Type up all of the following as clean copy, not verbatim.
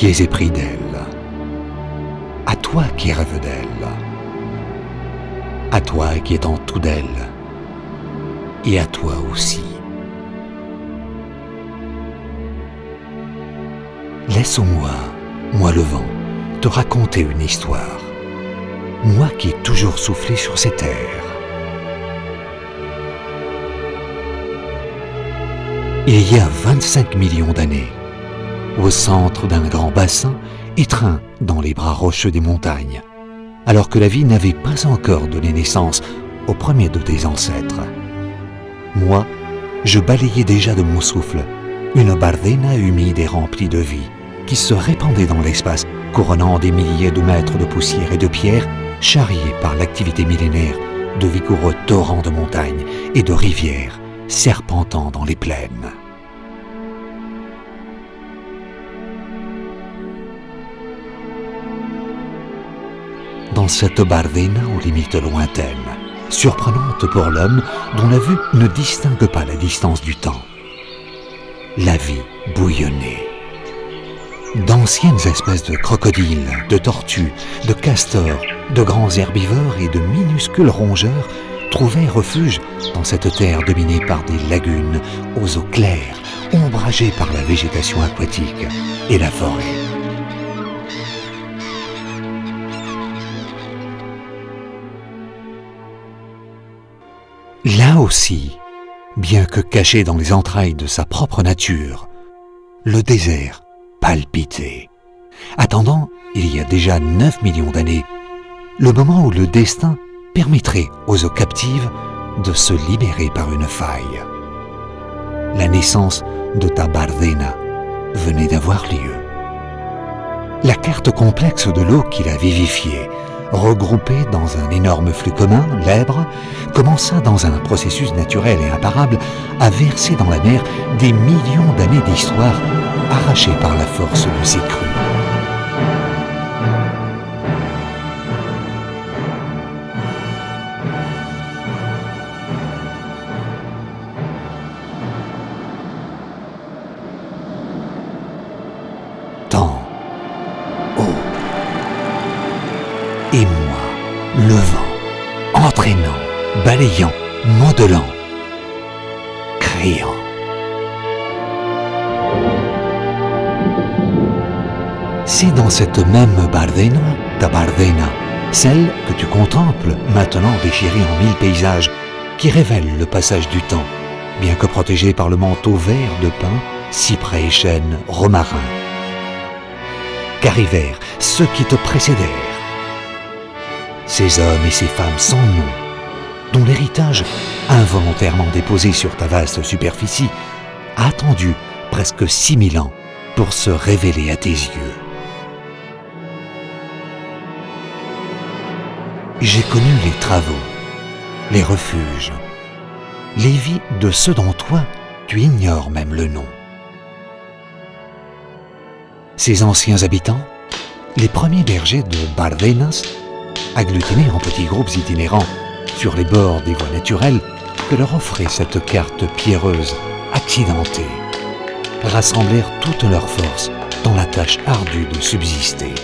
qui es épris d'elle, à toi qui rêves d'elle, à toi qui es en tout d'elle, et à toi aussi. Laisse-moi, moi le vent, te raconter une histoire, moi qui ai toujours soufflé sur ces terres. Il y a 25 millions d'années, au centre d'un grand bassin, étreint dans les bras rocheux des montagnes, alors que la vie n'avait pas encore donné naissance au premier de tes ancêtres. Moi, je balayais déjà de mon souffle une Bardena humide et remplie de vie, qui se répandait dans l'espace, couronnant des milliers de mètres de poussière et de pierres, charriés par l'activité millénaire de vigoureux torrents de montagnes et de rivières serpentant dans les plaines. Dans cette Bardena aux limites lointaines, surprenante pour l'homme dont la vue ne distingue pas la distance du temps, la vie bouillonnait. D'anciennes espèces de crocodiles, de tortues, de castors, de grands herbivores et de minuscules rongeurs trouvaient refuge dans cette terre dominée par des lagunes aux eaux claires, ombragées par la végétation aquatique et la forêt. Là aussi, bien que caché dans les entrailles de sa propre nature, le désert palpitait, attendant, il y a déjà 9 millions d'années, le moment où le destin permettrait aux eaux captives de se libérer par une faille. La naissance de ta Bardena venait d'avoir lieu. La carte complexe de l'eau qui la vivifiait, regroupée dans un énorme flux commun, l'Èbre, commença dans un processus naturel et imparable à verser dans la mer des millions d'années d'histoire arrachées par la force de ses crues. Temps, eau, et moi, le vent, entraînant, balayant, modelant, créant. C'est dans cette même Bardena, ta Bardena, celle que tu contemples maintenant déchirée en 1000 paysages, qui révèle le passage du temps, bien que protégée par le manteau vert de pin, cyprès et chêne, romarin. Qu'arrivèrent ceux qui te précédèrent, ces hommes et ces femmes sans nom, dont l'héritage, involontairement déposé sur ta vaste superficie, a attendu presque 6000 ans pour se révéler à tes yeux. J'ai connu les travaux, les refuges, les vies de ceux dont toi, tu ignores même le nom. Ces anciens habitants, les premiers bergers de Bardenas, agglutinés en petits groupes itinérants sur les bords des voies naturelles que leur offrait cette carte pierreuse accidentée, rassemblèrent toutes leurs forces dans la tâche ardue de subsister.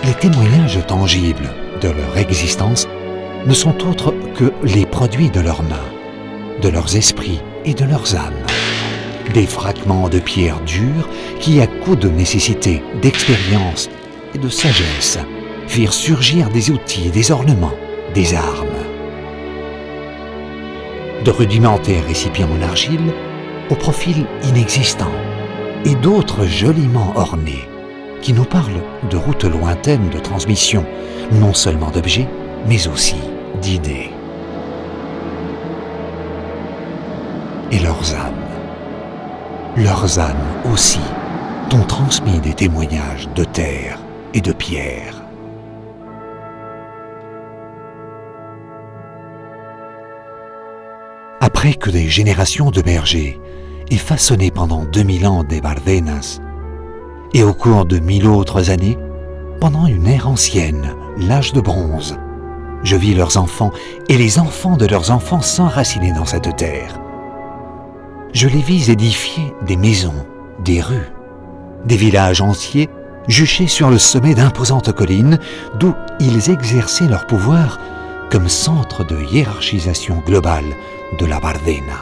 Les témoignages tangibles de leur existence ne sont autres que les produits de leurs mains, de leurs esprits et de leurs âmes. Des fragments de pierre dure qui, à coup de nécessité, d'expérience et de sagesse, firent surgir des outils, des ornements, des armes. De rudimentaires récipients en argile au profil inexistant et d'autres joliment ornés qui nous parlent de routes lointaines de transmission, non seulement d'objets, mais aussi d'idées. Et leurs âmes aussi, t'ont transmis des témoignages de terre et de pierre. Après que des générations de bergers aient façonné pendant 2000 ans des Bardenas, et au cours de 1000 autres années, pendant une ère ancienne, l'âge de bronze, je vis leurs enfants et les enfants de leurs enfants s'enraciner dans cette terre. Je les vis édifier des maisons, des rues, des villages entiers juchés sur le sommet d'imposantes collines d'où ils exerçaient leur pouvoir comme centre de hiérarchisation globale de la Bardena.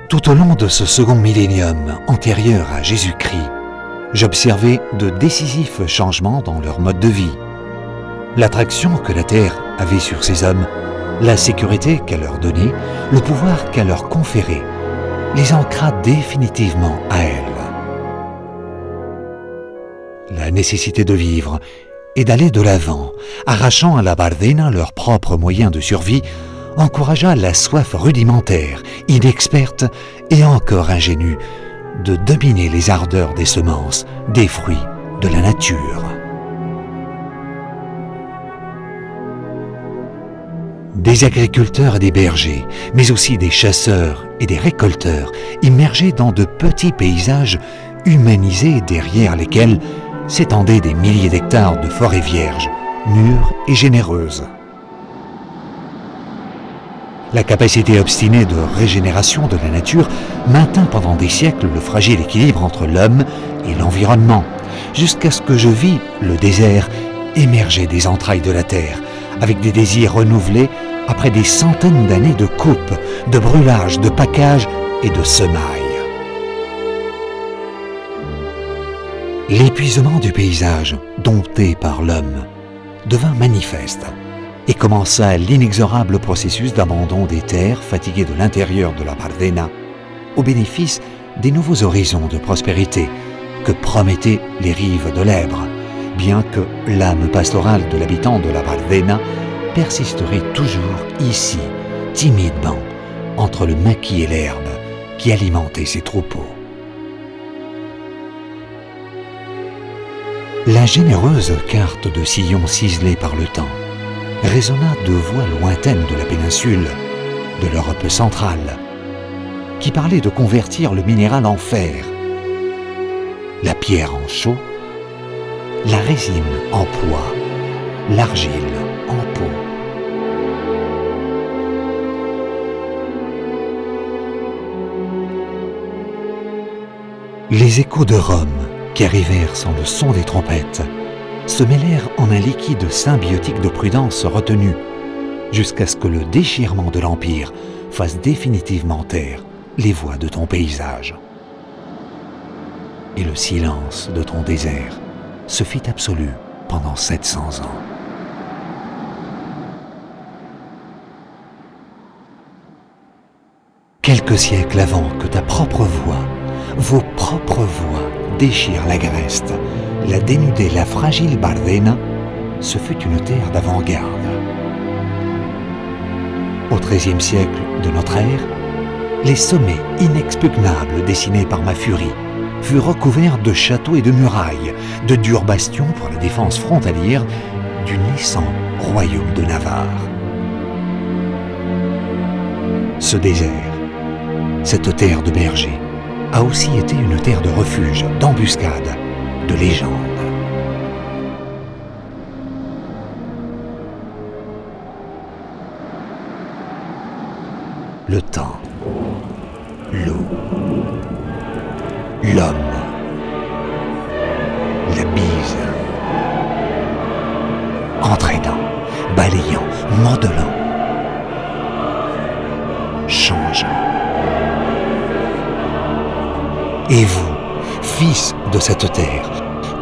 Tout au long de ce second millénium antérieur à Jésus-Christ, j'observais de décisifs changements dans leur mode de vie. L'attraction que la Terre avait sur ces hommes, la sécurité qu'elle leur donnait, le pouvoir qu'elle leur conférait, les ancra définitivement à elle. La nécessité de vivre et d'aller de l'avant, arrachant à la Bardena leurs propres moyens de survie, encouragea la soif rudimentaire, inexperte et encore ingénue de dominer les ardeurs des semences, des fruits, de la nature. Des agriculteurs et des bergers, mais aussi des chasseurs et des récolteurs, immergés dans de petits paysages humanisés derrière lesquels s'étendaient des milliers d'hectares de forêts vierges, mûres et généreuses. La capacité obstinée de régénération de la nature maintint pendant des siècles le fragile équilibre entre l'homme et l'environnement, jusqu'à ce que je vis le désert émerger des entrailles de la terre, avec des désirs renouvelés après des centaines d'années de coupe, de brûlage, de package et de semailles. L'épuisement du paysage, dompté par l'homme, devint manifeste et commença l'inexorable processus d'abandon des terres fatiguées de l'intérieur de la Bardena au bénéfice des nouveaux horizons de prospérité que promettaient les rives de l'Èbre, bien que l'âme pastorale de l'habitant de la Bardena persisterait toujours ici, timidement, entre le maquis et l'herbe qui alimentaient ses troupeaux. La généreuse carte de sillons ciselés par le temps résonna de voix lointaines de la péninsule, de l'Europe centrale, qui parlait de convertir le minéral en fer, la pierre en chaux, la résine en poix, l'argile en peau. Les échos de Rome, qui arrivèrent sans le son des trompettes, se mêlèrent en un liquide symbiotique de prudence retenue, jusqu'à ce que le déchirement de l'Empire fasse définitivement taire les voix de ton paysage. Et le silence de ton désert se fit absolu pendant 700 ans. Quelques siècles avant que ta propre voix, vos propres voix, déchirent l'Agreste, la dénudée, la fragile Bardena, ce fut une terre d'avant-garde. Au XIIIe siècle de notre ère, les sommets inexpugnables dessinés par ma furie furent recouverts de châteaux et de murailles, de durs bastions pour la défense frontalière du naissant royaume de Navarre. Ce désert, cette terre de bergers, a aussi été une terre de refuge, d'embuscade, de légende. Le temps, l'eau, l'homme, la bise, entraînant, balayant, modelant, changeant. Et vous, fils de cette terre,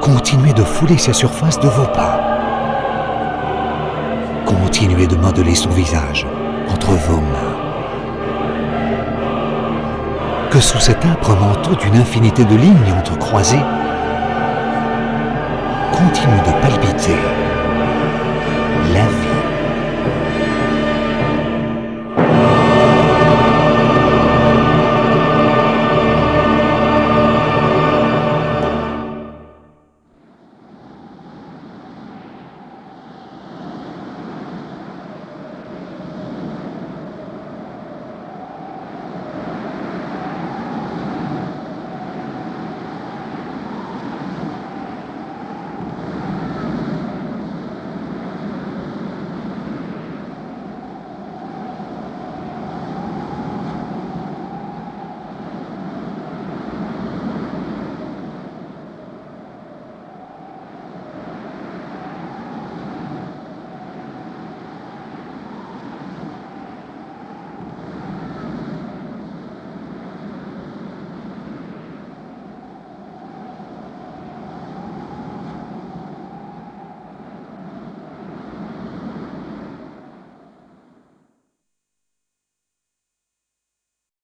continuez de fouler sa surface de vos pas. Continuez de modeler son visage entre vos mains. Que sous cet âpre manteau d'une infinité de lignes entrecroisées, continue de palpiter